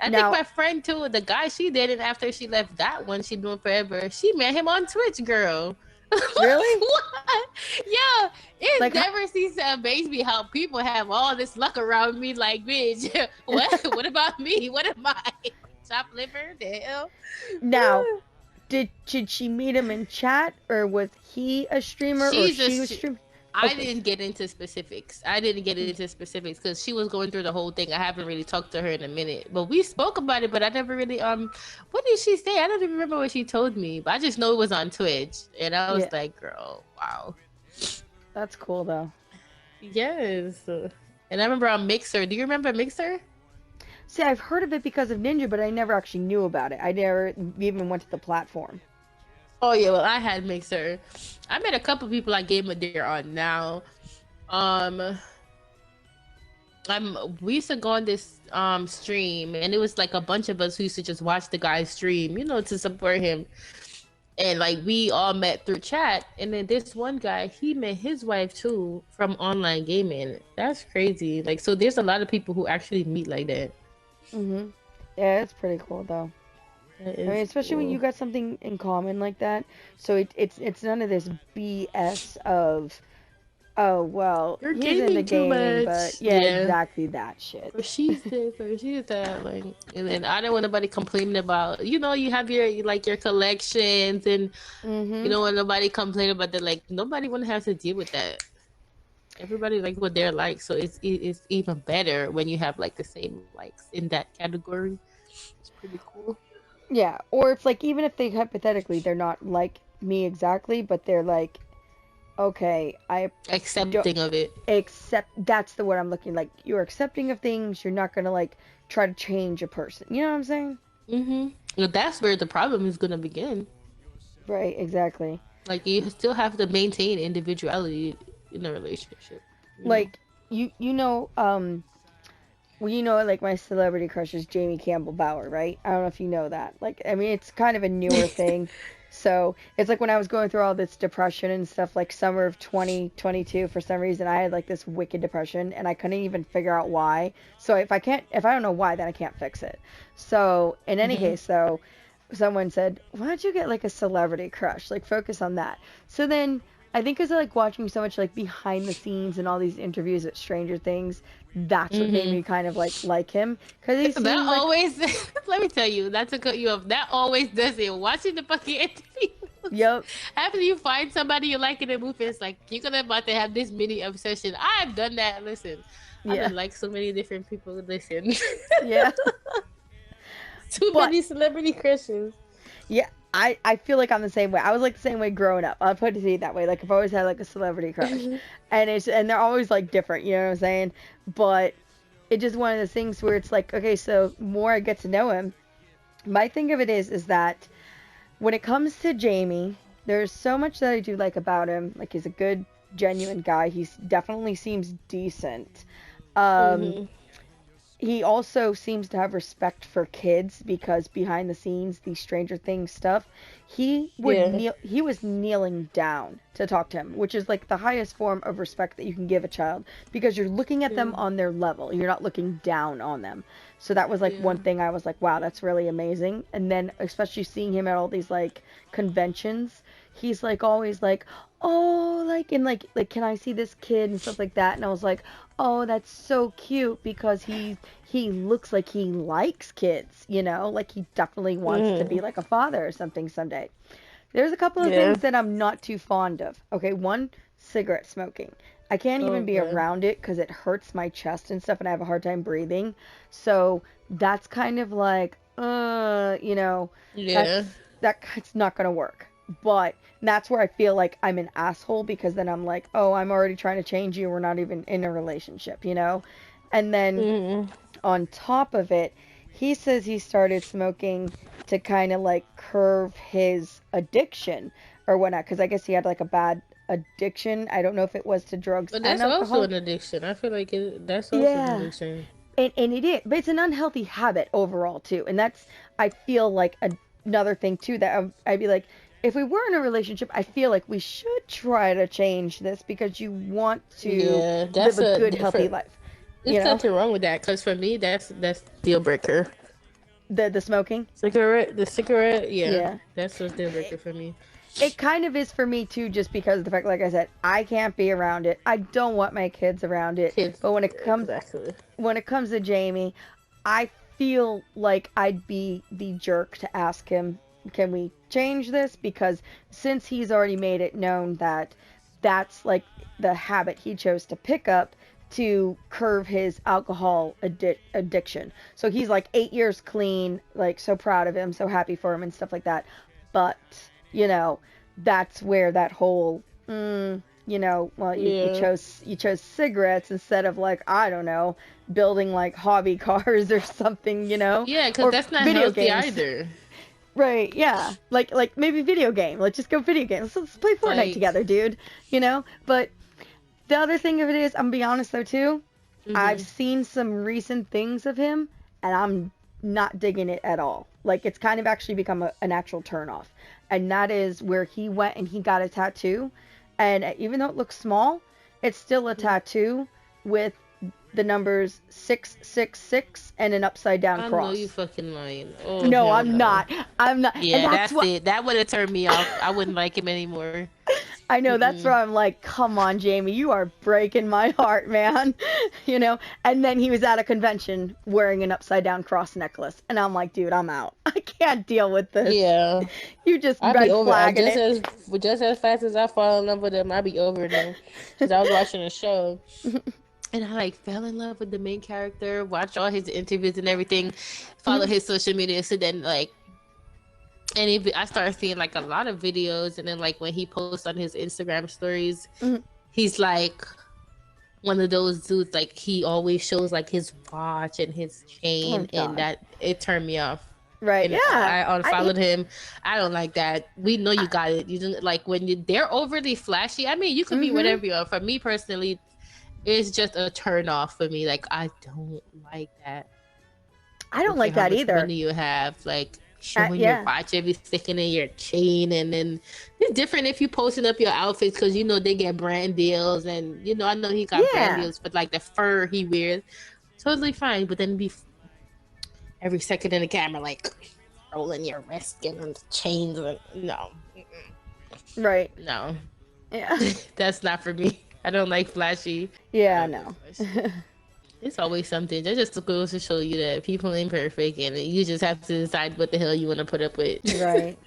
I think my friend too, the guy she dated after she left that one she doing forever, she met him on Twitch, girl. Really? What? Yeah, it Like, never ceases to amaze me how people have all this luck around me. Like, bitch, what? What about me? What am I? Chopped liver? The hell? now, did she meet him in chat, or was he a streamer, or She's she was just. streaming? I Okay. didn't get into specifics. I didn't get into specifics because she was going through the whole thing. I haven't really talked to her in a minute, but we spoke about it. But I never really What did she say? I don't even remember what she told me. But I just know it was on Twitch, and I was Yeah, like, "Girl, wow, that's cool though. yes." And I remember on Mixer. Do you remember Mixer? See, I've heard of it because of Ninja, but I never actually knew about it. I never even went to the platform. Oh yeah, well I had Mixer. I met a couple people I gave a dare on now. Um, we used to go on this stream, and it was like a bunch of us who used to just watch the guy stream, to support him. And like we all met through chat, and then this one guy, he met his wife too from online gaming. That's crazy. Like, so there's a lot of people who actually meet like that. Mhm. Yeah, it's pretty cool though. That I mean, is especially when you cool. got something in common like that. So it's none of this BS of, oh well, You're he's into gaming too gaming, but much. yeah, Yeah. exactly that shit. Or she's this, or she's that, like, and then I don't want nobody complaining about, you have your collections, and you Mhm. don't want nobody complaining about that. Like, nobody want to have to deal with that. Everybody like what they're like, so it's even better when you have like the same likes in that category. It's pretty cool. Yeah, or if like even if they hypothetically they're not like me exactly, but they're like, okay, I don't Accepting of it. accept. That's the word I'm looking, like. You're accepting of things. You're not gonna like try to change a person. You know what I'm saying? Well, that's where the problem is gonna begin. Right. Exactly. Like, you still have to maintain individuality in a relationship. You know. Like well, like my celebrity crush is Jamie Campbell Bower, right? I don't know if you know that. Like, I mean, it's kind of a newer thing. So it's like when I was going through all this depression and stuff, like summer of 2022, for some reason I had like this wicked depression and I couldn't even figure out why. So if I don't know why, then I can't fix it. So in any hmm case, though, someone said, why don't you get like a celebrity crush? Like, focus on that. So then I think because I like watching so much like behind the scenes and all these interviews at Stranger Things, that's what made hmm me kind of like him, because he That seemed like, always, let me tell you, not to cut you off, that always does it. Watching the fucking interviews. yep, After you find somebody you like in a movie, it's like, you're gonna about to have this mini obsession. I've done that. Listen, I've yeah, been like so many different people. Listen, yeah, too but many celebrity crushes. yeah. I feel like I'm the same way. I was like the same way growing up. I'll put it that way. Like, I've always had like a celebrity crush, and they're always like different. You know what I'm saying? But it's just one of the things where it's like, okay, so more I get to know him, my thing of it is that when it comes to Jamie, there's so much that I do like about him. Like, he's a good, genuine guy. He definitely seems decent. Um, hmm he also seems to have respect for kids, because behind the scenes, the Stranger Things stuff, Yeah. he was kneeling down to talk to him, which is like the highest form of respect that you can give a child, because you're looking at them Yeah. on their level. You're not looking down on them. So that was like one Yeah. thing I was like, wow, that's really amazing. And then especially seeing him at all these like conventions, he's like always like, oh, like, and like can I see this kid and stuff like that. And I was like, oh, that's so cute, because he looks like he likes kids, like he definitely wants to be Mm. like a father or something someday. There's a couple of Yeah. things that I'm not too fond of. Okay, one, cigarette smoking. I can't even be Okay. around it because it hurts my chest and stuff, and I have a hard time breathing. So that's kind of like, Yeah. that's not gonna work. But that's where I feel like I'm an asshole, because then I'm like, oh, I'm already trying to change you. We're not even in a relationship. And then Mm. on top of it, he says he started smoking to kind of like curb his addiction or whatnot, because I guess he had like a bad addiction. I don't know if it was to drugs But and that's also alcohol. an addiction. I feel like that's also an Yeah. addiction. And it is, but it's an unhealthy habit overall too. And that's, I feel like, another thing too, that I'd be like, if we were in a relationship, I feel like we should try to change this, because you want to Yeah, live that's a a good, healthy for, life, you there's know? nothing wrong with that. Because for me, that's deal breaker. The smoking. The cigarette, yeah. Yeah. That's what's deal breaker for me. It kind of is for me too, just because of the fact, like I said, I can't be around it. I don't want my kids around it. Kids, But exactly. when it comes to Jamie, I feel like I'd be the jerk to ask him, can we change this? Because since he's already made it known that that's like the habit he chose to pick up to curb his alcohol addiction. So he's like 8 years clean, like so proud of him, so happy for him and stuff like that. But, you know, that's where that whole, you know, well, you chose cigarettes instead of, like, I don't know, building like hobby cars or something, you know? Yeah, because that's not healthy either. Right, yeah. Like maybe video game. Let's just go video games. Let's play Fortnite together, dude. You know? But the other thing of it is, I'm gonna be honest though too, I've seen some recent things of him and I'm not digging it at all. Like, it's kind of actually become an actual turnoff. And that is where he went and he got a tattoo. And even though it looks small, it's still a tattoo with the numbers 666 and an upside down cross. I know you fucking lying. Oh, no, I'm not. I'm not. Yeah, that's it. That would have turned me off. I wouldn't like him anymore. I know, that's where I'm like, come on, Jamie, you are breaking my heart, man. You know? And then he was at a convention wearing an upside down cross necklace. And I'm like, dude, I'm out. I can't deal with this. Yeah. You just red flagging it. Just as fast as I fall in love with him, I'll be over them. Because I was watching a show. And I like fell in love with the main character, watched all his interviews and everything, follow his social media. So then like, and I started seeing like a lot of videos, and then like when he posts on his Instagram stories, he's like one of those dudes, like he always shows like his watch and his chain, and that it turned me off. Right. And yeah. I unfollowed him. I don't like that. We know you got it. You don't like when they're overly flashy. I mean, you can be whatever you are. For me personally, it's just a turn off for me. Like, I don't like that. I don't like that either. Money you have, like showing your watch, every sticking in your chain, and then it's different if you posting up your outfits because you know they get brand deals, and you know I know he got brand deals, but like the fur he wears, totally fine. But then be every second in the camera, like rolling your wrist and chains, and no, right, no, yeah, that's not for me. I don't like flashy. Yeah, no. It's always something. That just goes to show you that people ain't perfect, and you just have to decide what the hell you want to put up with. Right.